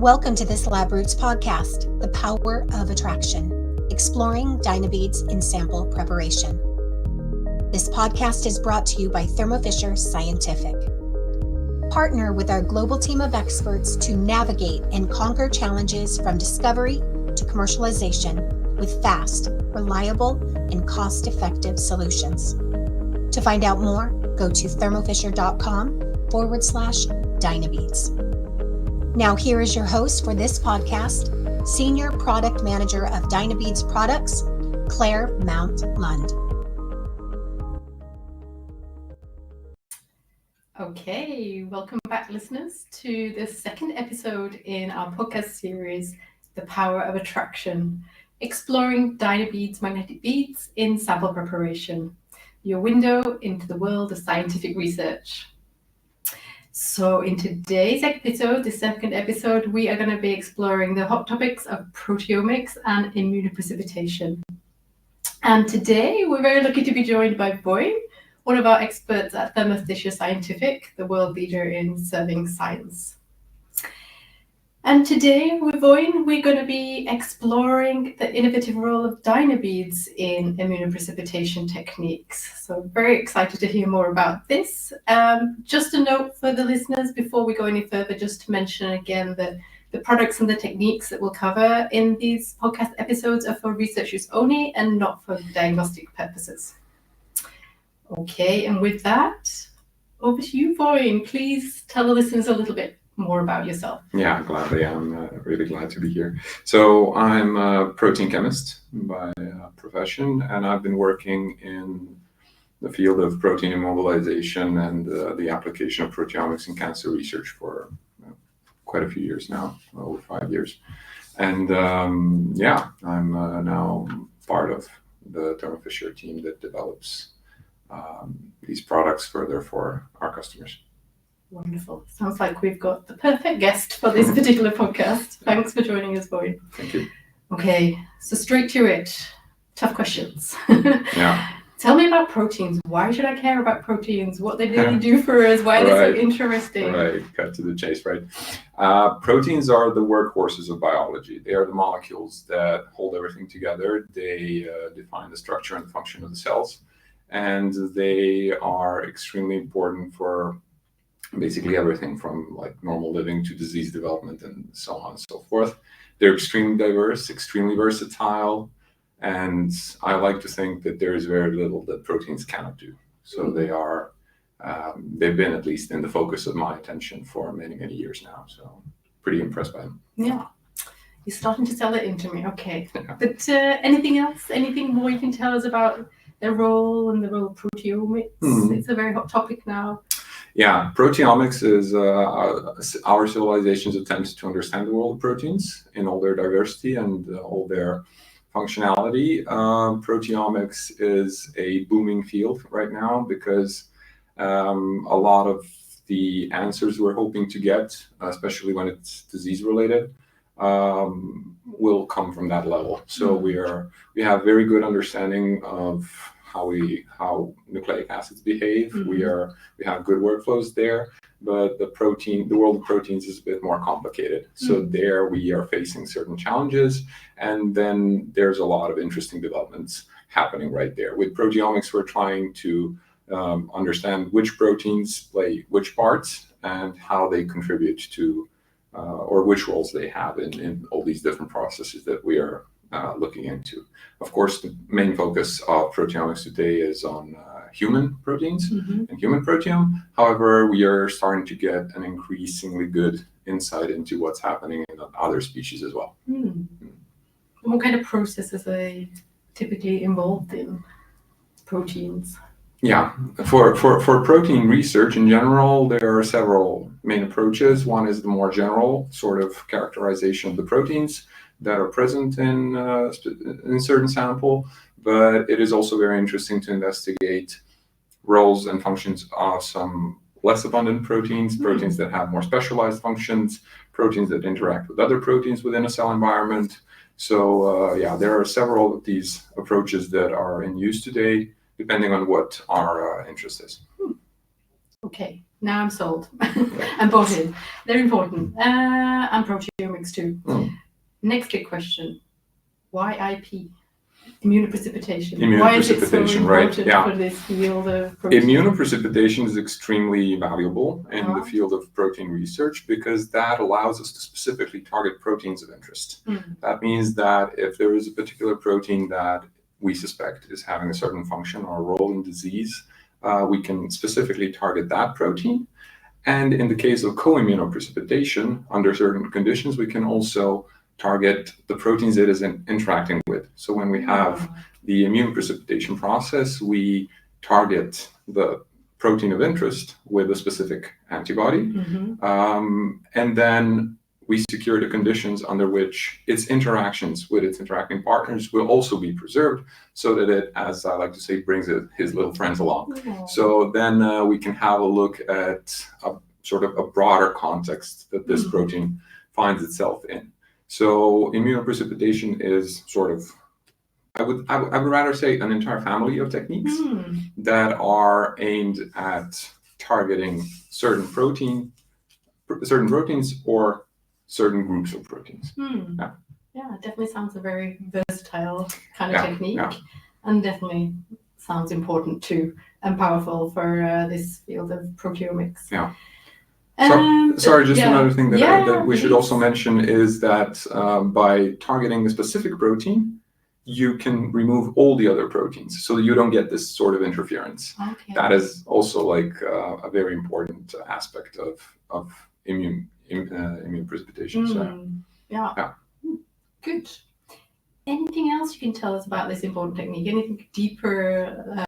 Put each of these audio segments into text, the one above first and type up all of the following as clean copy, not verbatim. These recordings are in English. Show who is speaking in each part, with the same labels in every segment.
Speaker 1: Welcome to this Labroots podcast, The Power of Attraction, exploring Dynabeads in sample preparation. This podcast is brought to you by Thermo Fisher Scientific. Partner with our global team of experts to navigate and conquer challenges from discovery to commercialization with fast, reliable, and cost-effective solutions. To find out more, go to thermofisher.com/Dynabeads. Now here is your host for this podcast, Senior Product Manager of Dynabeads Products, Claire Mount Lund.
Speaker 2: Okay, welcome back listeners to the second episode in our podcast series, The Power of Attraction, exploring Dynabeads magnetic beads in sample preparation, your window into the world of scientific research. So in today's episode, the second episode, we are going to be exploring the hot topics of proteomics and immunoprecipitation. And today we're very lucky to be joined by Voin, one of our experts at Thermo Fisher Scientific, the world leader in serving science. And today with Voin, we're going to be exploring the innovative role of Dynabeads in immunoprecipitation techniques. So very excited to hear more about this. Just a note for the listeners before we go any further, just to mention again that the products and the techniques that we'll cover in these podcast episodes are for research use only and not for diagnostic purposes. Okay, and with that, over to you, Voin. Please tell the listeners a little bit more about yourself.
Speaker 3: Yeah, gladly. I'm really glad to be here. So I'm a protein chemist by profession, and I've been working in the field of protein immobilization and the application of proteomics in cancer research for quite a few years now, over 5 years. And I'm now part of the Thermo Fisher team that develops these products further for our customers.
Speaker 2: Wonderful. Sounds like we've got the perfect guest for this particular podcast. Thanks for joining us, Voin.
Speaker 3: Thank you.
Speaker 2: Okay, so straight to it. Tough questions.
Speaker 3: Yeah.
Speaker 2: Tell me about proteins. Why should I care about proteins? What they really do for us? Why are they so interesting?
Speaker 3: Right, cut to the chase, right? Proteins are the workhorses of biology. They are the molecules that hold everything together. They define the structure and function of the cells. And they are extremely important for basically everything from like normal living to disease development and so on and so forth. They're extremely diverse, extremely versatile, and I like to think that there is very little that proteins cannot do. So they are, they've been at least in the focus of my attention for many, many years now. So pretty impressed by them.
Speaker 2: Yeah, you're starting to sell it into me. Okay,
Speaker 3: Yeah.
Speaker 2: But anything else? Anything more you can tell us about their role and the role of proteomics? It's a very hot topic now.
Speaker 3: Yeah, proteomics is our civilization's attempt to understand the world of proteins in all their diversity and all their functionality. Proteomics is a booming field right now because a lot of the answers we're hoping to get, especially when it's disease related, will come from that level. So we have very good understanding of how nucleic acids behave. We have good workflows there, but the world of proteins is a bit more complicated. So there we are facing certain challenges, and then there's a lot of interesting developments happening right there. With proteomics, we're trying to understand which proteins play which parts and how they contribute to, or which roles they have in all these different processes that we are looking into. Of course, the main focus of proteomics today is on human proteins and human proteome. However, we are starting to get an increasingly good insight into what's happening in other species as well.
Speaker 2: What kind of processes are they typically involved in, proteins?
Speaker 3: Yeah, for protein research in general, there are several main approaches. One is the more general sort of characterization of the proteins that are present in certain sample, but it is also very interesting to investigate roles and functions of some less abundant proteins, proteins that have more specialized functions, proteins that interact with other proteins within a cell environment. So there are several of these approaches that are in use today, depending on what our interest is.
Speaker 2: Okay, now I'm sold. I'm bought in. They're important. And proteomics too. Next big question. Why IP? Immunoprecipitation. Why is it so important for this field of protein?
Speaker 3: Immunoprecipitation is extremely valuable in the field of protein research because that allows us to specifically target proteins of interest. That means that if there is a particular protein that we suspect is having a certain function or role in disease, we can specifically target that protein. And in the case of co-immunoprecipitation, under certain conditions, we can also target the proteins it is interacting with. So when we have the immune precipitation process, we target the protein of interest with a specific antibody. And then we secure the conditions under which its interactions with its interacting partners will also be preserved so that it, as I like to say, brings his little friends along. So then we can have a look at a sort of a broader context that this protein finds itself in. So immunoprecipitation is sort of, I would rather say, an entire family of techniques that are aimed at targeting certain proteins or certain groups of proteins.
Speaker 2: Yeah, it definitely sounds a very versatile kind of technique, and definitely sounds important too and powerful for this field of proteomics.
Speaker 3: Sorry, just another thing that we should also mention is that by targeting a specific protein, you can remove all the other proteins, so you don't get this sort of interference. That is also like a very important aspect of immune precipitation.
Speaker 2: Good. Anything else you can tell us about this important technique? Anything deeper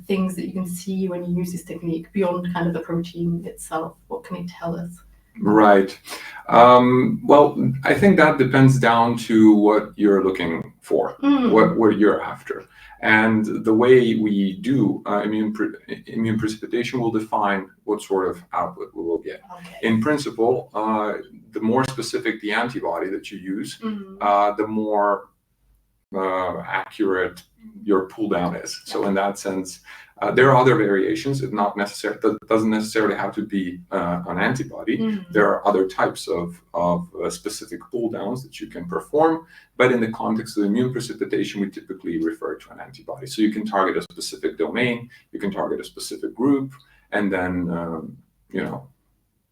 Speaker 2: things that you can see when you use this technique beyond kind of the protein itself? What can it tell us?
Speaker 3: Right. Well, I think that depends down to what you're looking for, what you're after. And the way we do immune precipitation will define what sort of output we will get. In principle, the more specific the antibody that you use, the more accurate your pull down is. So in that sense, there are other variations. That doesn't necessarily have to be an antibody. There are other types of specific pull downs that you can perform. But in the context of immune precipitation, we typically refer to an antibody. So you can target a specific domain, you can target a specific group, and then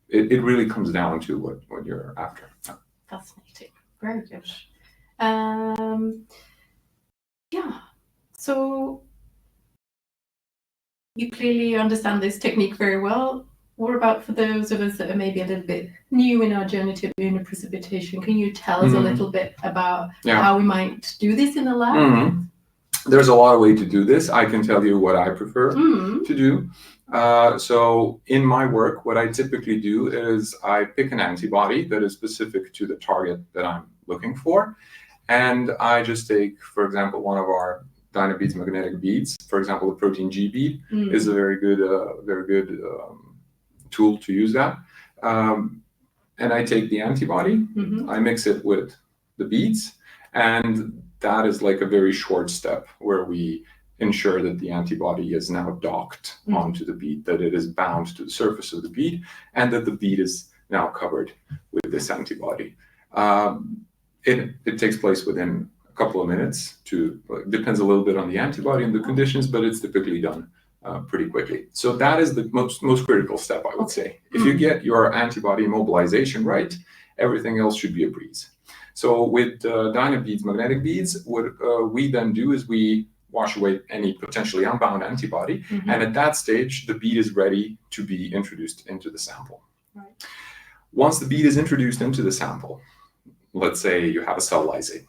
Speaker 3: it really comes down to what you're after.
Speaker 2: Fascinating. Very good. So you clearly understand this technique very well. What about for those of us that are maybe a little bit new in our journey to immunoprecipitation? Can you tell us a little bit about how we might do this in the lab?
Speaker 3: There's a lot of ways to do this. I can tell you what I prefer to do. So in my work, what I typically do is I pick an antibody that is specific to the target that I'm looking for. And I just take, for example, one of our Dynabeads magnetic beads. For example, the protein G bead is a very good tool to use that. And I take the antibody, I mix it with the beads, and that is like a very short step where we ensure that the antibody is now docked onto the bead, that it is bound to the surface of the bead, and that the bead is now covered with this antibody. It takes place within a couple of minutes. Depends a little bit on the antibody and the conditions, but it's typically done pretty quickly. So that is the most critical step, I would say. If you get your antibody mobilization right, everything else should be a breeze. So with Dynabeads magnetic beads, what we then do is we wash away any potentially unbound antibody, and at that stage, the bead is ready to be introduced into the sample. Once the bead is introduced into the sample, let's say you have a cell lysate,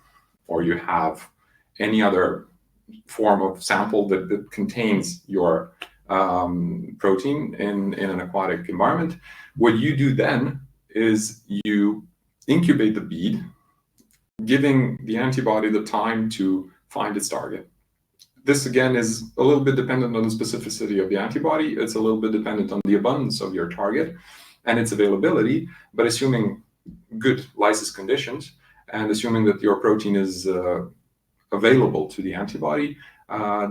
Speaker 3: or you have any other form of sample that contains your protein in an aquatic environment, what you do then is you incubate the bead, giving the antibody the time to find its target. This again is a little bit dependent on the specificity of the antibody. It's a little bit dependent on the abundance of your target and its availability, but assuming good lysis conditions and assuming that your protein is available to the antibody,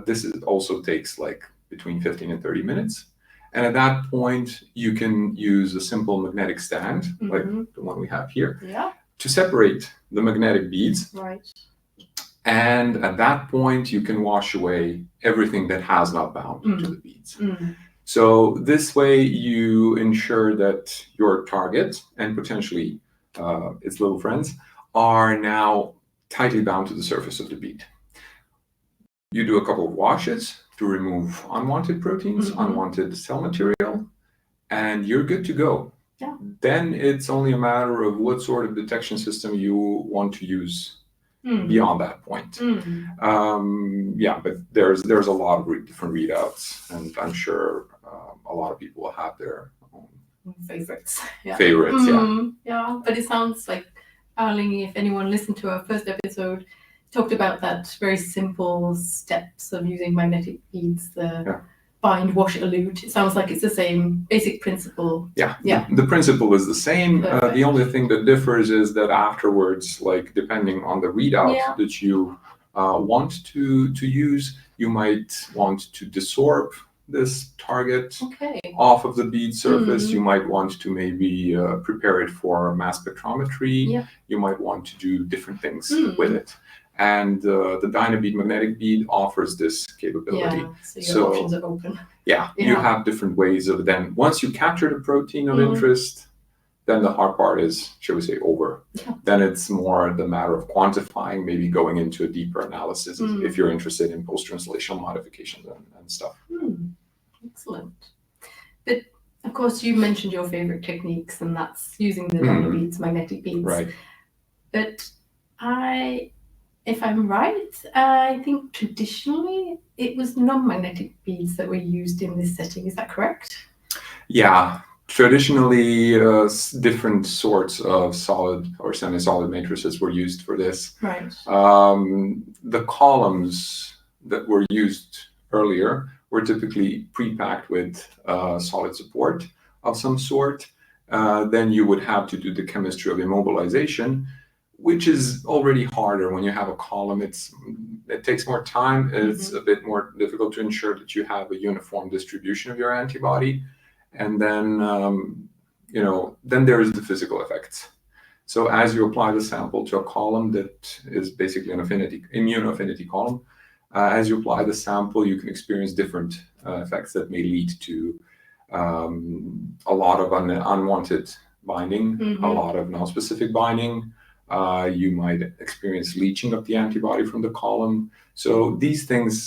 Speaker 3: this also takes like between 15 and 30 minutes. And at that point, you can use a simple magnetic stand, like the one we have here, to separate the magnetic beads.
Speaker 2: Right.
Speaker 3: And at that point, you can wash away everything that has not bound to the beads. So this way, you ensure that your target and potentially its little friends are now tightly bound to the surface of the bead. You do a couple of washes to remove unwanted proteins, unwanted cell material, and you're good to go.
Speaker 2: Yeah.
Speaker 3: Then it's only a matter of what sort of detection system you want to use beyond that point. But there's a lot of different readouts, and I'm sure a lot of people will have their own
Speaker 2: favorites.
Speaker 3: Yeah.
Speaker 2: But it sounds like, Erling, if anyone listened to our first episode, talked about that very simple steps of using magnetic beads, the bind, wash, elute. It sounds like it's the same basic principle.
Speaker 3: The principle is the same. The only thing that differs is that afterwards, like depending on the readout that you want to use, you might want to desorb this target off of the bead surface. You might want to maybe prepare it for mass spectrometry. You might want to do different things with it. And the Dynabead magnetic bead offers this capability.
Speaker 2: So your options are open.
Speaker 3: You have different ways of then, once you capture the protein of interest, then the hard part is, shall we say, over. Then it's more the matter of quantifying, maybe going into a deeper analysis if you're interested in post-translational modifications and stuff.
Speaker 2: Excellent. But of course, you mentioned your favorite techniques, and that's using the Dynabeads, magnetic beads.
Speaker 3: Right.
Speaker 2: But if I'm right, I think traditionally it was non-magnetic beads that were used in this setting. Is that correct?
Speaker 3: Yeah. Traditionally, different sorts of solid or semi-solid matrices were used for this.
Speaker 2: Right.
Speaker 3: The columns that were used earlier were typically pre-packed with solid support of some sort. Then you would have to do the chemistry of immobilization, which is already harder when you have a column. It takes more time. It's a bit more difficult to ensure that you have a uniform distribution of your antibody. And then, then there is the physical effects. So as you apply the sample to a column that is basically an immunoaffinity column, as you apply the sample, you can experience different effects that may lead to a lot of unwanted binding, a lot of non-specific binding. You might experience leaching of the antibody from the column. So these things,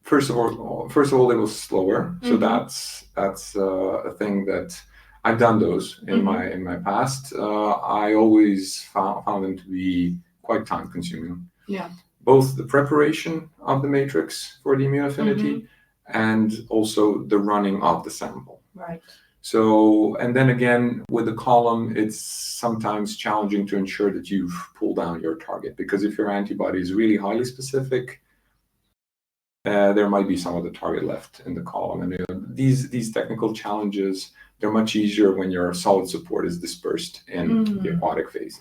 Speaker 3: first of all, it was slower. So that's a thing that I've done those in my past. I always found them to be quite time consuming.
Speaker 2: Yeah.
Speaker 3: Both the preparation of the matrix for the immunoaffinity and also the running of the sample.
Speaker 2: Right.
Speaker 3: So, and then again, with the column, it's sometimes challenging to ensure that you've pulled down your target, because if your antibody is really highly specific, there might be some of the target left in the column. And these technical challenges, they're much easier when your solid support is dispersed in the aquatic phase.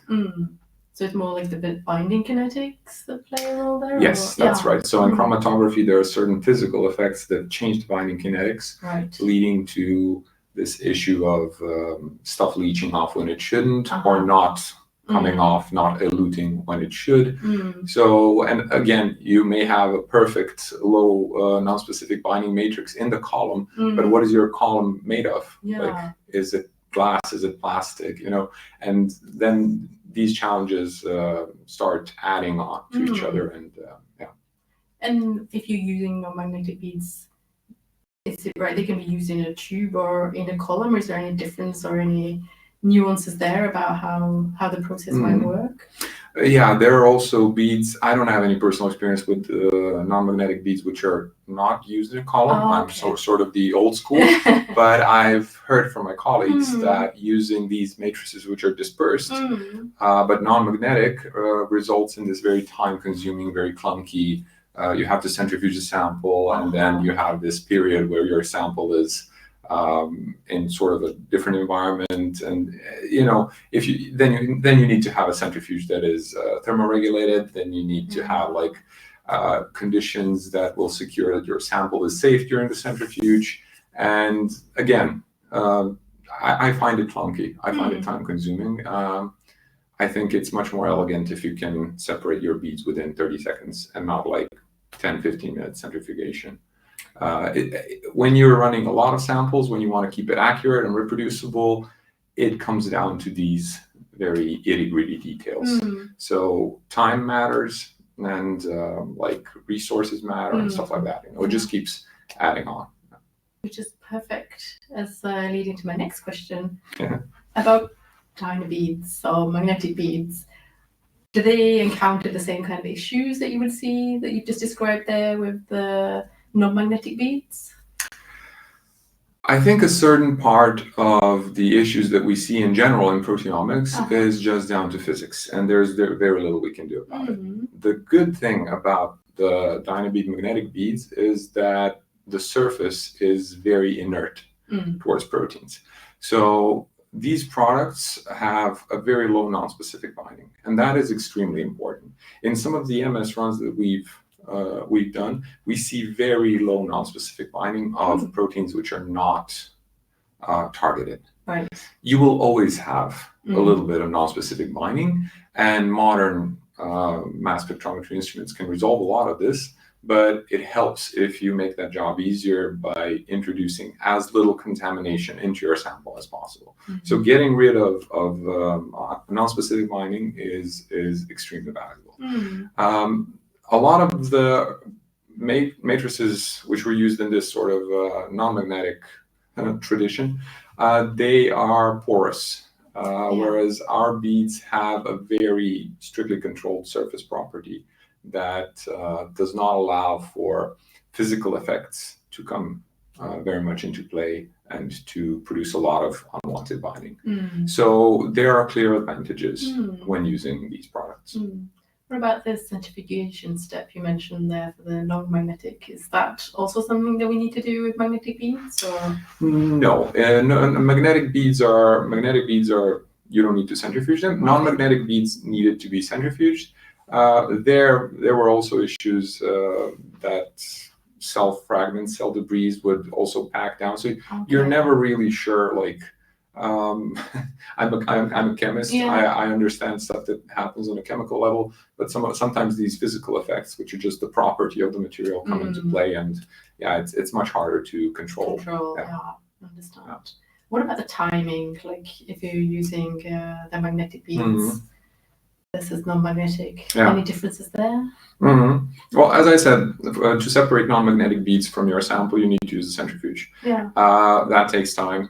Speaker 2: So it's more like the binding kinetics that play a role there?
Speaker 3: Yes, that's right. So in chromatography, there are certain physical effects that change the binding kinetics, leading to this issue of stuff leaching off when it shouldn't, or not coming off, not eluting when it should. So, and again, you may have a perfect low non-specific binding matrix in the column, but what is your column made of? Like, is it glass? Is it plastic? And then these challenges start adding on to each other, and
Speaker 2: And if you're using non-magnetic beads, is it right? They can be used in a tube or in a column, or is there any difference or any nuances there about how the process might work?
Speaker 3: Yeah, there are also beads. I don't have any personal experience with non-magnetic beads which are not used in a column. I'm sort of the old school, but I've heard from my colleagues that using these matrices which are dispersed, but non-magnetic, results in this very time-consuming, very clunky. You have to centrifuge a sample, and then you have this period where your sample is in sort of a different environment, and if you then you need to have a centrifuge that is thermoregulated. Then you need to have conditions that will secure that your sample is safe during the centrifuge, And again, I find it clunky. I find it time consuming. I think it's much more elegant if you can separate your beads within 30 seconds and not like 10, 15 minute centrifugation. When you're running a lot of samples, when you want to keep it accurate and reproducible, it comes down to these very itty-gritty details. So time matters, and like resources matter and stuff like that. You know, it just keeps adding on.
Speaker 2: Which is perfect as leading to my next question about Dynabeads or magnetic beads. Do they encounter the same kind of issues that you would see that you just described there with the non-magnetic beads?
Speaker 3: I think a certain part of the issues that we see in general in proteomics is just down to physics, and there's very little we can do about it. The good thing about the Dynabead magnetic beads is that the surface is very inert towards proteins. So these products have a very low non-specific binding, and that is extremely important. In some of the MS runs that we've done, we see very low non-specific binding of proteins which are not targeted.
Speaker 2: Right.
Speaker 3: You will always have a little bit of non-specific binding, and modern mass spectrometry instruments can resolve a lot of this, but it helps if you make that job easier by introducing as little contamination into your sample as possible. So getting rid of non-specific binding is extremely valuable. A lot of the matrices which were used in this sort of non-magnetic tradition, they are porous, whereas our beads have a very strictly controlled surface property that does not allow for physical effects to come very much into play and to produce a lot of unwanted binding. So there are clear advantages when using these products.
Speaker 2: What about the centrifugation step you mentioned there for the non-magnetic? Is that also something that we need to do with magnetic beads? Or?
Speaker 3: No, magnetic beads are you don't need to centrifuge them. Non-magnetic beads needed to be centrifuged. There were also issues that cell fragments, cell debris would also pack down. So you're never really sure. Like, I'm a chemist. I understand stuff that happens on a chemical level, but sometimes these physical effects, which are just the property of the material, come into play, and it's much harder to control.
Speaker 2: Understand. What about the timing? Like, if you're using the magnetic beads. This is non-magnetic. Any differences there?
Speaker 3: Well, as I said, to separate non-magnetic beads from your sample, you need to use a centrifuge. That takes time.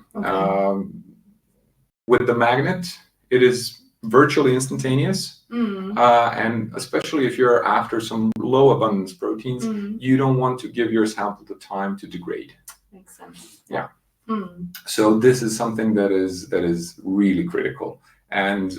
Speaker 3: With the magnet, it is virtually instantaneous. And especially if you're after some low abundance proteins, you don't want to give your sample the time to degrade.
Speaker 2: Makes sense.
Speaker 3: So this is something that is really critical. And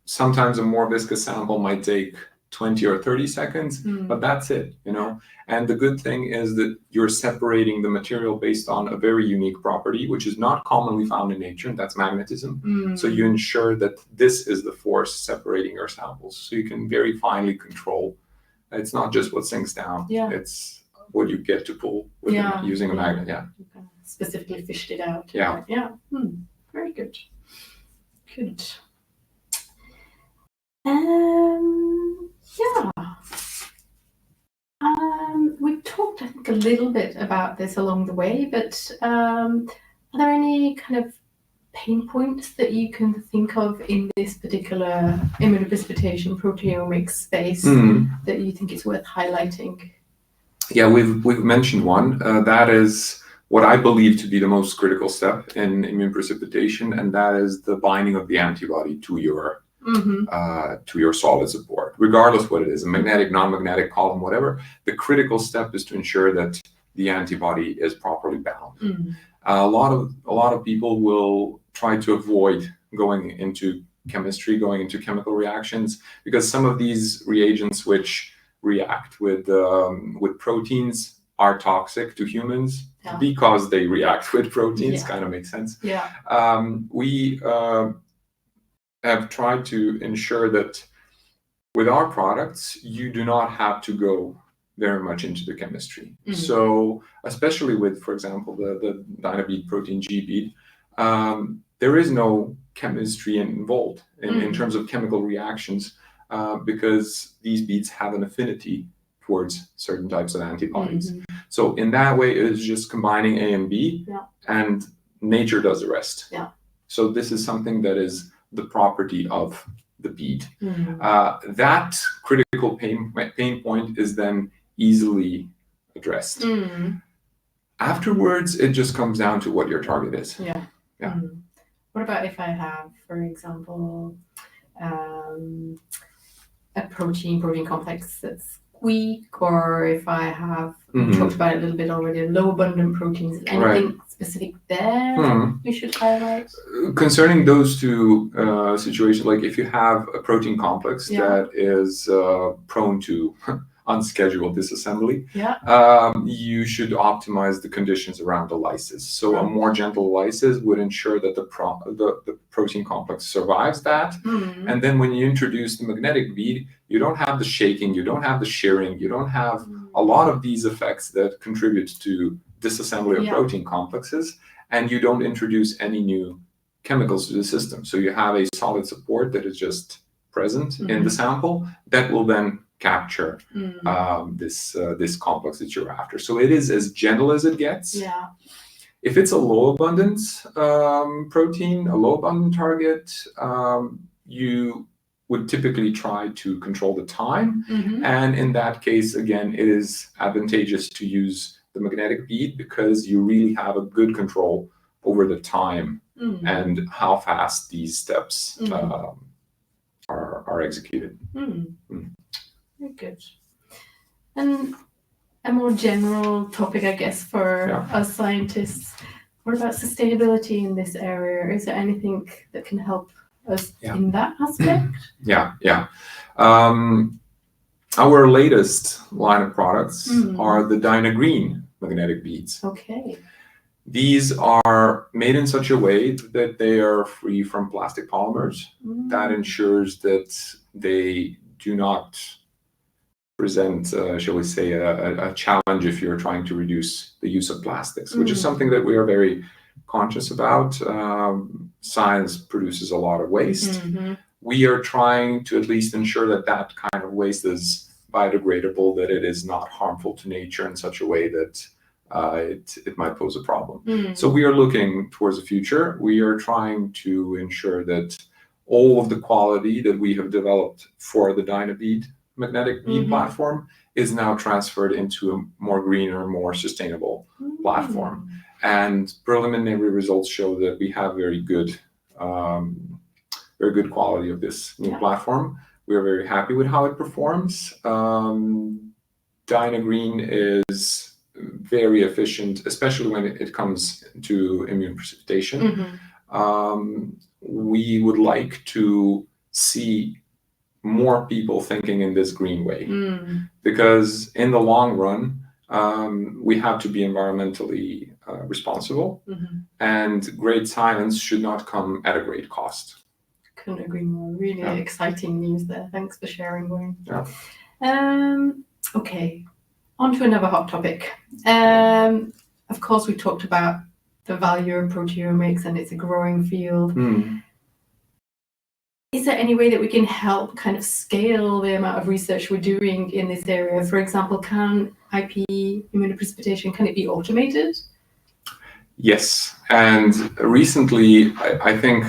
Speaker 3: sometimes a more viscous sample might take 20 or 30 seconds, but that's it, you know. And the good thing is that you're separating the material based on a very unique property, which is not commonly found in nature, and that's magnetism. So you ensure that this is the force separating your samples. So you can very finely control. It's not just what sinks down, it's what you get to pull with using a magnet.
Speaker 2: You kind of specifically fished it out. Very good. Good. We talked, I think, a little bit about this along the way, but are there any kind of pain points that you can think of in this particular immunoprecipitation proteomics space that you think is worth highlighting?
Speaker 3: Yeah, we've mentioned one. That is what I believe to be the most critical step in immune precipitation, and that is the binding of the antibody to your solid support, regardless what it is, a magnetic, non-magnetic column, whatever. The critical step is to ensure that the antibody is properly bound. A lot of people will try to avoid going into chemistry, going into chemical reactions, because some of these reagents which react with proteins are toxic to humans because they react with proteins. Kind of makes sense. We have tried to ensure that with our products, you do not have to go very much into the chemistry.
Speaker 2: Mhm.
Speaker 3: So especially with, for example, the Dynabead protein G bead, there is no chemistry involved in terms of chemical reactions, because these beads have an affinity towards certain types of antibodies. So in that way, it is just combining A and B, and nature does the rest.
Speaker 2: Yeah.
Speaker 3: So this is something that is the property of the bead. That critical pain point is then easily addressed. Afterwards, it just comes down to what your target is.
Speaker 2: Yeah.
Speaker 3: Yeah.
Speaker 2: What about if I have, for example, a protein complex that's weak, or if I have, we talked about it a little bit already, low abundant proteins, anything specific there we should highlight?
Speaker 3: Concerning those two situations, like if you have a protein complex that is prone to unscheduled disassembly, you should optimize the conditions around the lysis. So a more gentle lysis would ensure that the protein complex survives that. And then when you introduce the magnetic bead, you don't have the shaking, you don't have the shearing, you don't have a lot of these effects that contribute to disassembly of protein complexes, and you don't introduce any new chemicals to the system. So you have a solid support that is just present in the sample that will then capture this complex that you're after. So it is as gentle as it gets.
Speaker 2: Yeah.
Speaker 3: If it's a low abundance protein, a low abundant target, you would typically try to control the time. And in that case, again, it is advantageous to use the magnetic bead because you really have a good control over the time and how fast these steps are executed.
Speaker 2: Very good. And a more general topic, I guess, for us scientists, what about sustainability in this area? Is there anything that can help us in that aspect?
Speaker 3: Our latest line of products are the DynaGreen magnetic beads.
Speaker 2: Okay.
Speaker 3: These are made in such a way that they are free from plastic polymers. That ensures that they do not present, shall we say, a challenge if you're trying to reduce the use of plastics, which is something that we are very conscious about. Science produces a lot of waste. We are trying to at least ensure that that kind of waste is biodegradable, that it is not harmful to nature in such a way that it might pose a problem. So we are looking towards the future. We are trying to ensure that all of the quality that we have developed for the Dynabead magnetic bead platform is now transferred into a more greener, more sustainable platform. And preliminary results show that we have very good quality of this new platform. We are very happy with how it performs. DynaGreen is very efficient, especially when it comes to immune precipitation. We would like to see more people thinking in this green way, because in the long run, we have to be environmentally responsible, and great science should not come at a great cost.
Speaker 2: Couldn't agree more. Really exciting news there. Thanks for sharing, Voin. Okay, on to another hot topic. Of course, we talked about the value of proteomics, and it's a growing field. Is there any way that we can help kind of scale the amount of research we're doing in this area? For example, can IP immunoprecipitation, can it be automated? Yes, and recently, I think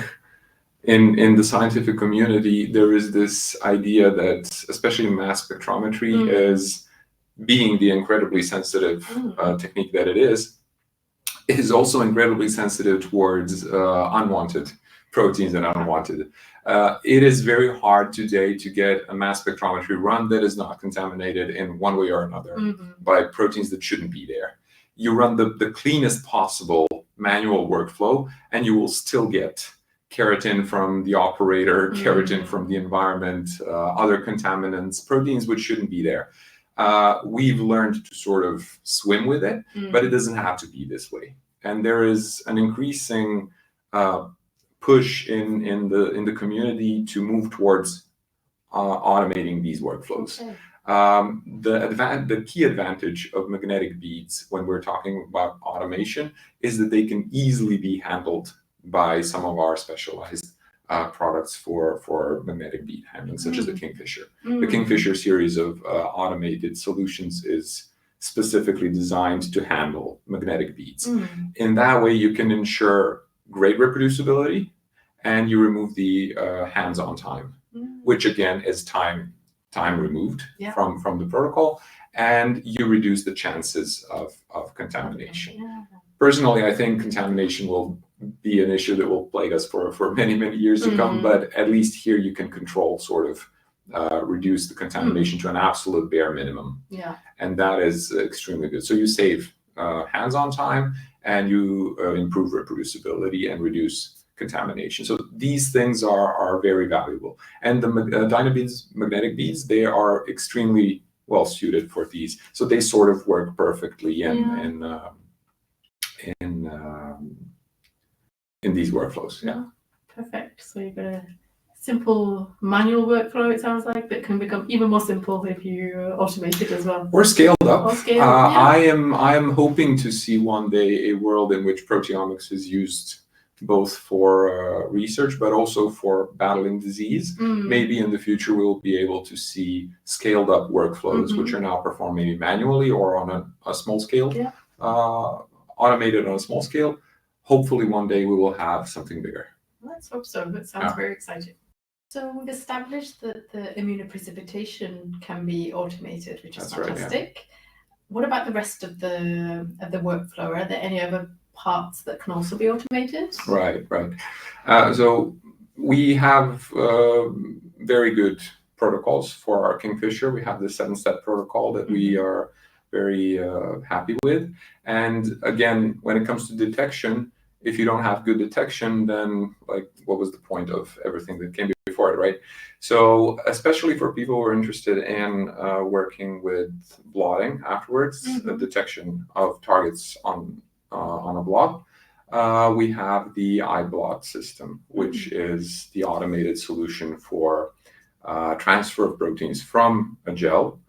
Speaker 2: in the scientific community, there is this idea that, especially mass spectrometry, is being the incredibly sensitive technique that it is also incredibly sensitive towards unwanted proteins and unwanted. It is very hard today to get a mass spectrometry run that is not contaminated in one way or another by proteins that shouldn't be there. You run the cleanest possible manual workflow, and you will still get keratin from the operator, keratin from the environment, other contaminants, proteins which shouldn't be there. We've learned to sort of swim with it, but it doesn't have to be this way. And there is an increasing push in the community to move towards automating these workflows.
Speaker 3: The key advantage of magnetic beads when we're talking about automation is that they can easily be handled by some of our specialized products for magnetic bead handling, such as the Kingfisher. The Kingfisher series of automated solutions is specifically designed to handle magnetic beads. In that way, you can ensure great reproducibility, and you remove the hands-on time, which again is time removed from the protocol, and you reduce the chances of contamination. Personally, I think contamination will be an issue that will plague us for many years to come, but at least here you can control, sort of reduce the contamination to an absolute bare minimum. And that is extremely good. So you save hands-on time, and you improve reproducibility and reduce contamination. So these things are very valuable. And the Dynabeads magnetic beads, they are extremely well suited for these. So they sort of work perfectly in these workflows.
Speaker 2: Perfect. So you've got a simple manual workflow, it sounds like, that can become even more simple if you automate it as well.
Speaker 3: Or scaled up.
Speaker 2: I
Speaker 3: am hoping to see one day a world in which proteomics is used both for research, but also for battling disease. Maybe in the future we'll be able to see scaled up workflows, which are now performed maybe manually or on a small scale, automated on a small scale. Hopefully one day we will have something bigger.
Speaker 2: Let's hope so. That sounds very exciting. So we've established that the immunoprecipitation can be automated, which is fantastic. What about the rest of the workflow? Are there any other parts that can also be automated?
Speaker 3: Right. So we have very good protocols for our Kingfisher. We have the 7-step protocol that we are very happy with. And again, when it comes to detection, if you don't have good detection, then like, what was the point of everything that came before it, right? So especially for people who are interested in working with blotting afterwards, the detection of targets on a blot, we have the iBlot system, which is the automated solution for transfer of proteins from a gel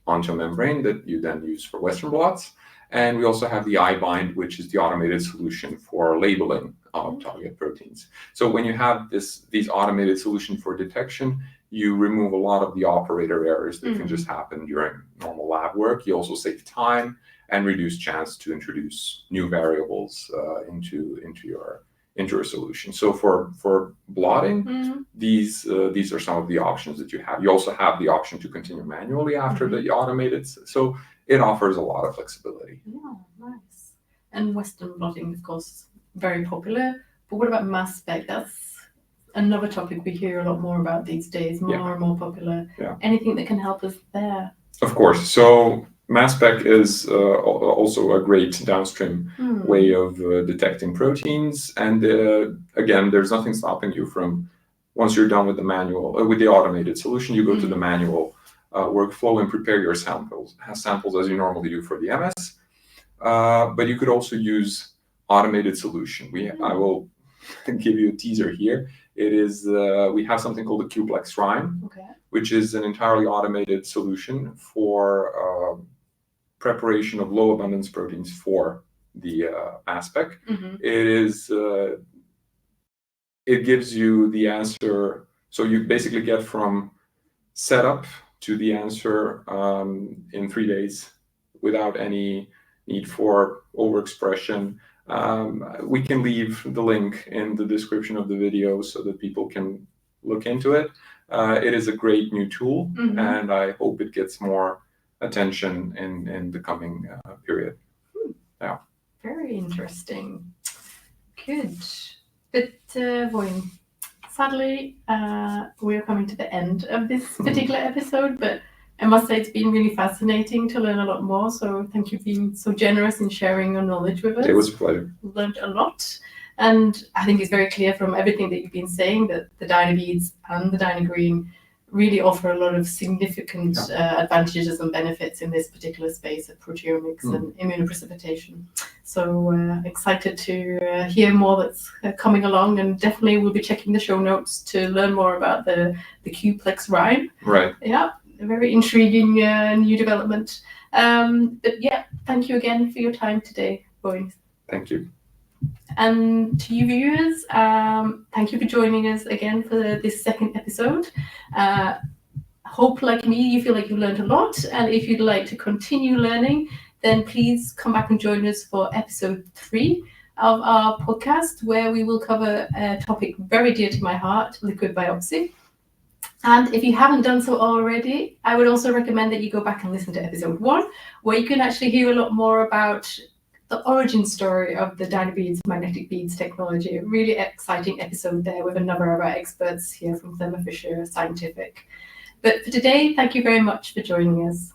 Speaker 3: onto a membrane that you then use for Western blots. And we also have the iBind, which is the automated solution for labeling of target proteins. So when you have these automated solutions for detection, you remove a lot of the operator errors that can just happen during normal lab work. You also save time and reduce chance to introduce new variables into your solution. So for blotting, these are some of the options that you have. You also have the option to continue manually after the automated. So it offers a lot of flexibility.
Speaker 2: Yeah, nice. And Western blotting, of course, very popular. But what about mass spec? That's another topic we hear a lot more about these days, more and more popular. Anything that can help us there?
Speaker 3: Of course. So mass spec is also a great downstream way of detecting proteins. And again, there's nothing stopping you from, once you're done with the manual, with the automated solution, you go to the manual workflow and prepare your samples as you normally do for the MS. But you could also use automated solution. I will give you a teaser here. It is we have something called the Qplex Rhyme, which is an entirely automated solution for preparation of low abundance proteins for the mass spec. It gives you the answer. So you basically get from setup to the answer in 3 days without any need for overexpression. We can leave the link in the description of the video so that people can look into it. It is a great new tool, and I hope it gets more attention in the coming period.
Speaker 2: Very interesting. Good. But Voin, sadly, we are coming to the end of this particular episode, but I must say it's been really fascinating to learn a lot more. So thank you for being so generous in sharing your knowledge with us.
Speaker 3: It was a pleasure.
Speaker 2: We've learned a lot. And I think it's very clear from everything that you've been saying that the Dynabeads and the DynaGreen really offer a lot of significant advantages and benefits in this particular space of proteomics and immunoprecipitation. So excited to hear more that's coming along, and definitely we'll be checking the show notes to learn more about the Qplex Rhyme.
Speaker 3: Right.
Speaker 2: Yeah. a very intriguing new development. But yeah, thank you again for your time today, Voin.
Speaker 3: Thank you.
Speaker 2: And to you viewers, thank you for joining us again for this second episode. Hope, like me, you feel like you've learned a lot. And if you'd like to continue learning, then please come back and join us for episode 3 of our podcast, where we will cover a topic very dear to my heart, liquid biopsy. And if you haven't done so already, I would also recommend that you go back and listen to episode 1, where you can actually hear a lot more about the origin story of the Dynabeads magnetic beads technology. A really exciting episode there with a number of our experts here from Thermo Fisher Scientific. But for today, thank you very much for joining us.